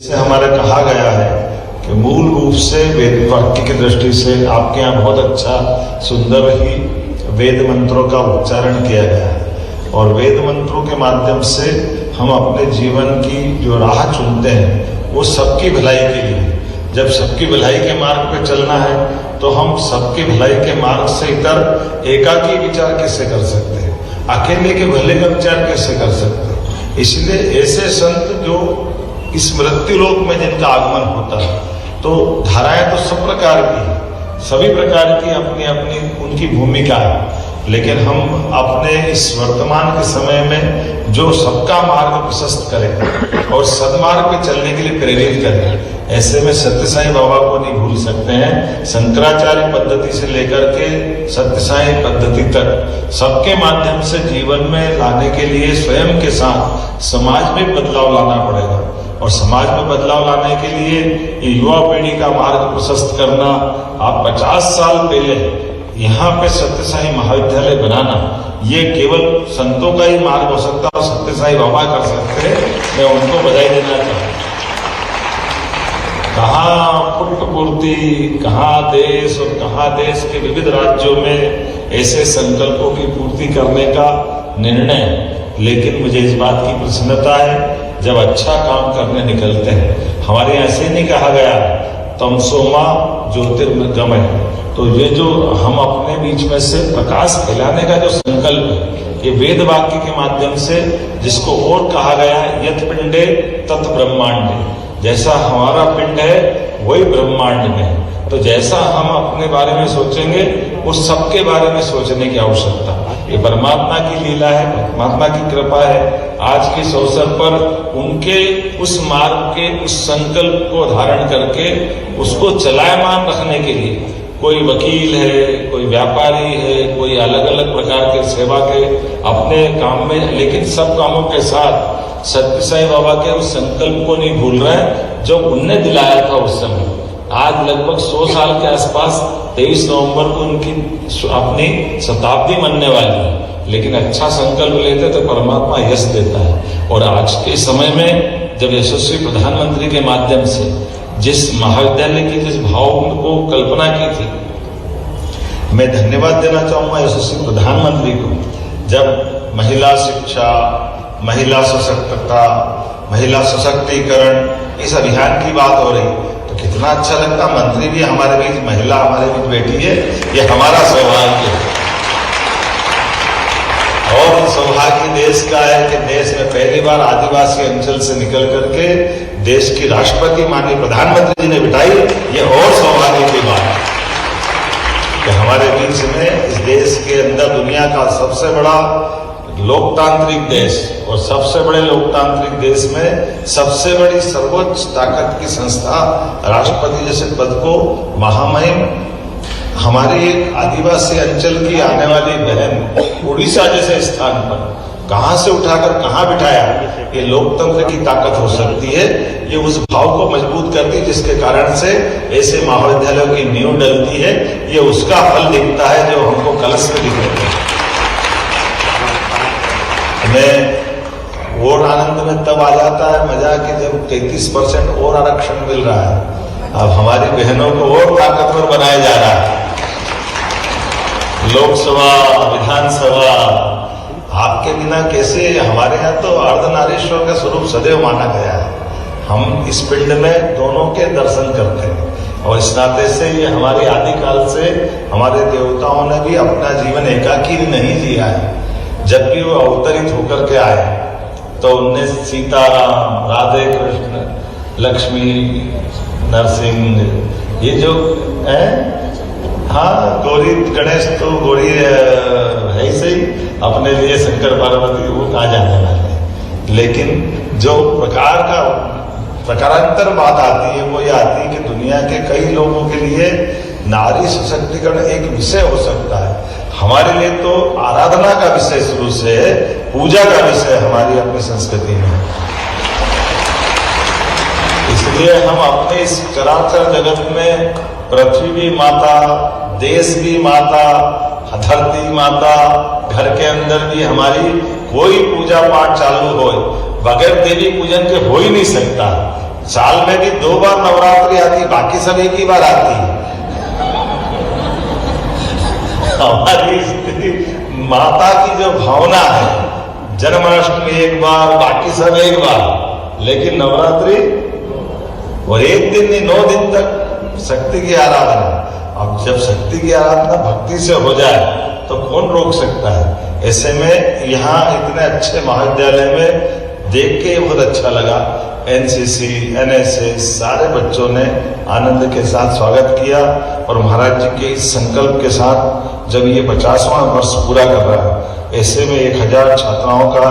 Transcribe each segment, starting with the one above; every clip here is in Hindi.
से हमारा कहा गया है कि मूल रूप से वेद वाक्य की दृष्टि से आपके यहाँ बहुत अच्छा सुंदर ही वेद मंत्रों का उच्चारण किया गया है और वेद मंत्रों के माध्यम से हम अपने जीवन की जो राह चुनते हैं वो सबकी भलाई के लिए। जब सबकी भलाई के मार्ग पे चलना है तो हम सबकी भलाई के मार्ग से इतर एकाकी विचार कैसे कर सकते हैं, अकेले के भले का विचार कैसे कर सकते हैं। इसलिए ऐसे संत जो इस मृत्यु लोक में जिनका आगमन होता है तो धाराएं तो सब प्रकार की, सभी प्रकार की अपनी अपनी उनकी भूमिका है, लेकिन हम अपने इस वर्तमान के समय में जो सबका मार्ग प्रशस्त करें और सदमार्ग पे चलने के लिए प्रेरित करें, ऐसे में सत्य साईं बाबा को नहीं भूल सकते हैं। शंकराचार्य पद्धति से लेकर के सत्य साईं पद्धति तक सबके माध्यम से जीवन में लाने के लिए स्वयं के साथ समाज में बदलाव लाना पड़ेगा और समाज में बदलाव लाने के लिए ये युवा पीढ़ी का मार्ग प्रशस्त करना। आप 50 साल पहले यहाँ पे सत्य साईं महाविद्यालय बनाना, ये केवल संतों का ही मार्ग हो सकता है और सत्य साईं बाबा कर सकते हैं। मैं उनको बधाई देना चाहूँ। कहाँ पुट्टपूर्ति, कहाँ देश और कहाँ देश के विविध राज्यों में ऐसे संकल्पों की पूर्ति करने का निर्णय, लेकिन मुझे इस बात की प्रसन्नता है जब अच्छा काम करने निकलते हैं। हमारे यहाँ ऐसे नहीं कहा गया तमसोमा ज्योतिर्गमय, तो ये जो हम अपने बीच में से प्रकाश फैलाने का जो संकल्प है, ये वेद वाक्य के माध्यम से, जिसको और कहा गया है यत पिंडे तत् ब्रह्मांडे, जैसा हमारा पिंड है वही ब्रह्मांड में। तो जैसा हम अपने बारे में सोचेंगे उस सबके बारे में सोचने की आवश्यकता, ये परमात्मा की लीला है, परमात्मा की कृपा है। आज के इस अवसर पर उनके उस मार्ग के उस संकल्प को धारण करके उसको चलायमान रखने के लिए कोई वकील है, कोई व्यापारी है, कोई अलग अलग प्रकार के सेवा के अपने काम में, लेकिन सब कामों के साथ सत्य साईं बाबा के उस संकल्प को नहीं भूल रहे हैं जो उनने दिलाया था उस समय। आज लगभग 100 साल के आसपास 23 नवंबर को उनकी अपनी शताब्दी मनने वाली है, लेकिन अच्छा संकल्प लेते तो परमात्मा यश देता है। और आज के समय में जब यशस्वी प्रधानमंत्री के माध्यम से जिस महाविद्यालय की जिस भाव को कल्पना की थी, मैं धन्यवाद देना चाहूंगा यशस्वी प्रधानमंत्री को। जब महिला शिक्षा, महिला सशक्तता, महिला सशक्तिकरण इस अभियान की बात हो रही तो कितना अच्छा लगता। मंत्री भी हमारे बीच, महिला हमारे बीच बैठी है, ये हमारा सौभाग्य है। और सौभाग्य देश का है कि देश में पहली बार आदिवासी अंचल से निकल करके देश की राष्ट्रपति माननीय प्रधानमंत्री जी ने बिठाई, ये और सौभाग्य की बात है कि हमारे बीच में इस देश के अंदर दुनिया का सबसे बड़ा लोकतांत्रिक देश और सबसे बड़े लोकतांत्रिक देश में सबसे बड़ी सर्वोच्च ताकत की संस्था राष्ट्रपति जैसे पद को महामहिम हमारी एक आदिवासी अंचल की आने वाली बहन उड़ीसा जैसे स्थान पर कहां से उठाकर कहां बिठाया, ये लोकतंत्र की ताकत हो सकती है। ये उस भाव को मजबूत करती है जिसके कारण से ऐसे महाविद्यालयों की नींव डलती है। ये उसका फल दिखता है जो हमको कलश में दिखते हैं। हमें और आनंद में तब आ जाता है मजा कि जब 33% और आरक्षण मिल रहा है। अब हमारी बहनों को और ताकतवर बनाया जा रहा है। लोकसभा, विधानसभा, आपके बिना कैसे, हमारे यहाँ तो अर्धनारीश्वर का स्वरूप सदैव माना गया है। हम इस पिंड में दोनों के दर्शन करते हैं और इस नाते से ये हमारे आदिकाल से हमारे देवताओं ने भी अपना जीवन एकाकी नहीं जिया है। जब भी वो अवतरित होकर के आए तो उनने सीताराम, राधे कृष्ण, लक्ष्मी, नरसिंह, ये जो है, हाँ गौरी गणेश तो गौरी है सही, अपने लिए शंकर पार्वती वो कहा जाने वाले हैं। लेकिन जो प्रकारांतर बात आती है वो ये आती है कि दुनिया के कई लोगों के लिए नारी सशक्तिकरण एक विषय हो सकता है। हमारे लिए तो आराधना का विषय शुरू से है, पूजा का विषय हमारी अपनी संस्कृति में। इसलिए हम अपने इस चराचर जगत में पृथ्वी भी माता, देश भी माता, धरती माता, घर के अंदर भी हमारी कोई पूजा पाठ चालू हो बगैर देवी पूजन के हो ही नहीं सकता। साल में भी 2 बार नवरात्रि आती, बाकी सब एक ही बार आती है। हमारी स्थिति, माता की जो भावना है, जन्माष्टमी एक बार, बाकी सब एक बार, लेकिन नवरात्रि और एक दिन नहीं 9 दिन तक शक्ति की आराधना। अब जब शक्ति की आराधना भक्ति से हो जाए तो कौन रोक सकता है। ऐसे में यहाँ इतने अच्छे महाविद्यालय में देख के बहुत अच्छा लगा। एनसीसी, एनएसएस सारे बच्चों ने आनंद के साथ स्वागत किया और महाराज जी के इस संकल्प के साथ जब ये 50वां वर्ष पूरा कर रहा है, ऐसे में 1000 छात्राओं का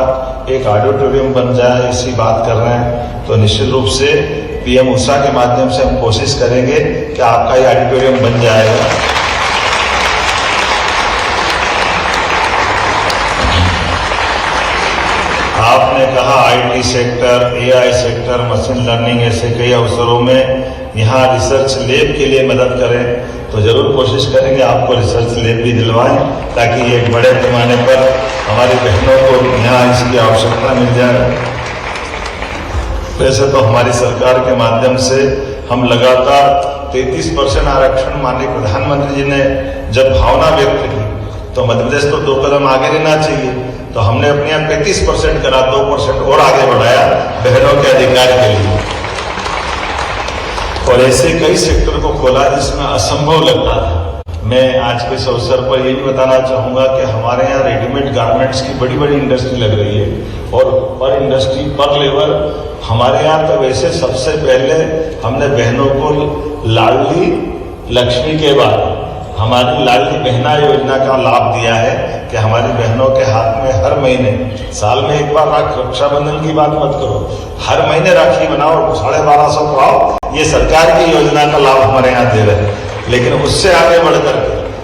एक ऑडिटोरियम बन जाए, ऐसी बात कर रहे हैं, तो निश्चित रूप से पीएम उषा के माध्यम से हम कोशिश करेंगे कि आपका ये ऑडिटोरियम बन जाएगा। आपने कहा IT sector, AI sector, machine learning, ऐसे कई अवसरों में यहाँ रिसर्च लैब के लिए मदद करें, तो जरूर कोशिश करेंगे आपको रिसर्च लैब भी दिलवाएं, ताकि ये बड़े पैमाने पर हमारी बहनों को यहाँ इसकी आवश्यकता मिल जाए। वैसे तो हमारी सरकार के माध्यम से हम लगातार 33% आरक्षण माननीय प्रधानमंत्री जी ने जब भावना व्यक्त की, तो मध्य प्रदेश तो 2 कदम आगे रहना चाहिए, तो हमने अपने यहाँ 35% करा, 2% और आगे बढ़ाया बहनों के अधिकार के लिए। और ऐसे कई सेक्टर को खोला जिसमें असंभव लगता था। मैं आज के इस अवसर पर ये भी बताना चाहूंगा कि हमारे यहाँ रेडीमेड गारमेंट्स की बड़ी बड़ी इंडस्ट्री लग रही है, और पर इंडस्ट्री पर लेवल हमारे यहाँ तो वैसे सबसे पहले हमने बहनों को लाडली लक्ष्मी के बाद हमारी लाडली बहना योजना का लाभ दिया है कि हमारी बहनों के हाथ में हर महीने, साल में एक बार रक्षाबंधन की बात मत करो, हर महीने राखी बनाओ, 1250 पाओ। ये सरकार की योजना का लाभ हमारे यहाँ दे रहे हैं। लेकिन उससे आगे बढ़कर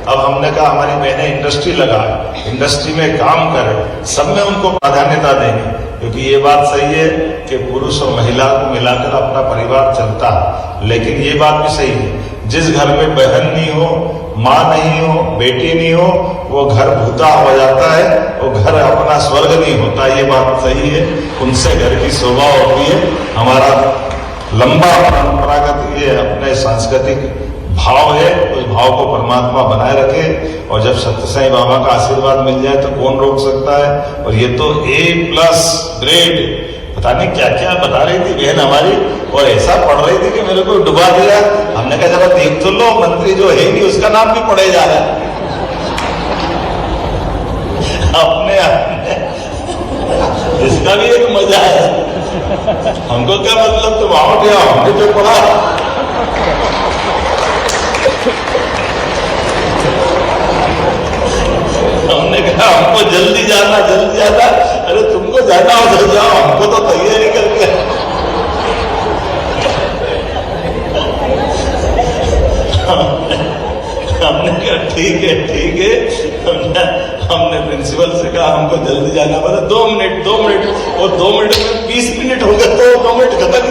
अब हमने कहा हमारी बहनें इंडस्ट्री लगाए, इंडस्ट्री में काम करें, सब में उनको प्राधान्यता देंगे, क्योंकि ये बात सही है कि पुरुष और महिला को मिलाकर अपना परिवार चलता है। लेकिन ये बात भी सही है, जिस घर में बहन नहीं हो, माँ नहीं हो, बेटी नहीं हो, वो घर भूता हो जाता है, वो घर अपना स्वर्ग नहीं होता। ये बात सही है, उनसे घर की शोभा होती है। हमारा लंबा परंपरागत ये अपने सांस्कृतिक भाव है, उस भाव को परमात्मा बनाए रखे, और जब सत्य साईं बाबा का आशीर्वाद मिल जाए तो कौन रोक सकता है। और ये तो A+ ग्रेड, पता नहीं क्या क्या बता रही थी बहन हमारी, और ऐसा पढ़ रही थी कि मेरे को डुबा दिया। हमने कहा जरा देख तो लो, मंत्री जो है नहीं उसका नाम भी पढ़े जा रहा है। अपने इसका भी एक मजा है। हमको क्या मतलब, तुम आओ क्या, हमने जो पढ़ा। हमने कहा हमको जल्दी जाना, जल्दी जाना। अरे तुमको जाना हो तो जाओ, हमको तो तैयारी करके। हमने कहा ठीक है ठीक है। हमने प्रिंसिपल से कहा हमको जल्दी जाना, बोला 2 मिनट, और 2 मिनट में 20 मिनट हो गए, तो 2 मिनट खत्म